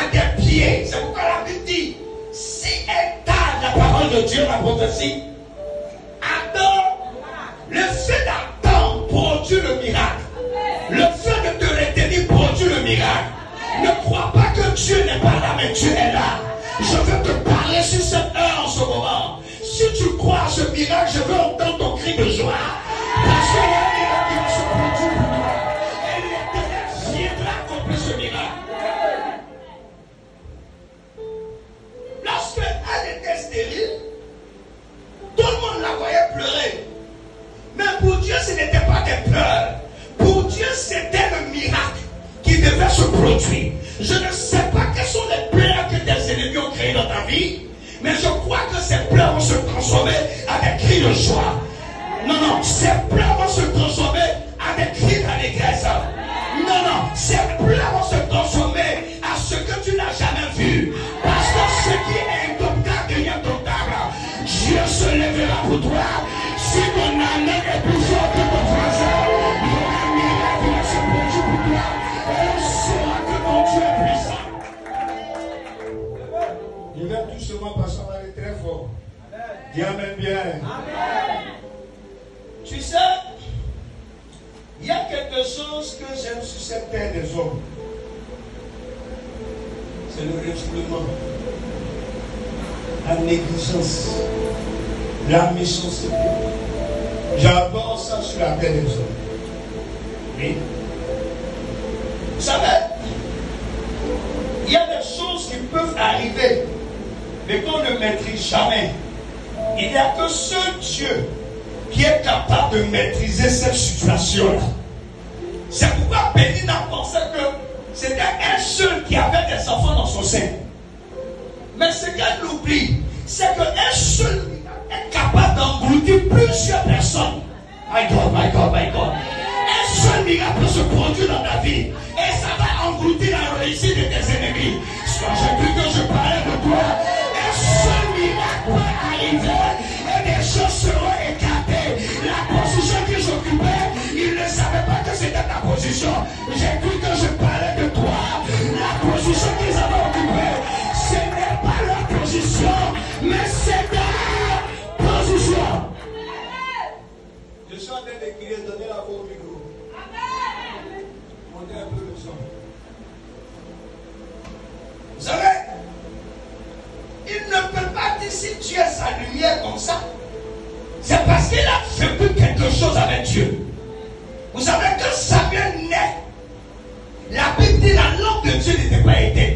à des pieds. C'est pourquoi la Bible dit, si elle tarde la parole de Dieu, la prophétie, attends, le fait d'attendre produit le miracle. Le fait de te retenir produit le miracle. Ne crois pas que Dieu n'est pas là, mais Dieu est là. Je veux te parler sur cette heure en ce moment. Si tu crois à ce miracle, je veux entendre ton cri de joie. Parce qu'il y a un miracle qui va se produire pour toi. Et l'Éternel viendra accomplir ce miracle. Lorsque elle était stérile, tout le monde la voyait pleurer. Mais pour Dieu, ce n'était pas des pleurs. Pour Dieu, c'était le miracle qui devait se produire. Je ne sais pas quels sont les pleurs que tes ennemis ont créés dans ta vie, mais je crois que ces pleurs vont se transformer à des cris de joie. Non, non, ces pleurs vont se transformer à des cris d'allégresse. Non, non, ces pleurs vont se transformer à ce que tu n'as jamais vu. Parce que ce qui est indomptable devient indomptable. Dieu se lèvera pour toi. Si ton âme est plus forte que ton voisin, il y aura un miracle qui va se produire pour toi. Et on saura que ton Dieu est puissant. Il va tout seulement parce qu'on va aller très fort. Dis amen bien. Amen. Tu sais, il y a quelque chose que j'aime sur cette terre des hommes. C'est le refoulement, la négligence, la méchanceté. J'adore ça sur la terre des hommes. Oui. Vous savez, il y a des choses qui peuvent arriver, mais qu'on ne maîtrise jamais. Il n'y a que ce Dieu qui est capable de maîtriser cette situation-là. C'est pourquoi Pénina pensait que c'était un seul qui avait des enfants dans son sein. Mais ce qu'elle oublie, c'est qu'un seul est capable d'engloutir plusieurs personnes. My God, my God, my God. Un seul miracle peut se produire dans ta vie. Et ça va engloutir la réussite de tes ennemis. Quand j'ai cru que je parlais de toi, un seul miracle peut arriver. Et des choses seront écartées. La position que j'occupais, ils ne savaient pas que c'était ta position. J'ai cru que je parlais de toi. La position qu'ils avaient occupée, ce n'est pas leur position, mais c'est ta position. Je suis en train d'écrire, donnez la voix au micro. Montez un peu le son. Vous savez, il ne peut pas dire si Dieu est sa lumière comme ça. C'est parce qu'il a vécu quelque chose avec Dieu. Vous savez que Samuel naît. La Bible dit la langue de Dieu n'était pas éteinte.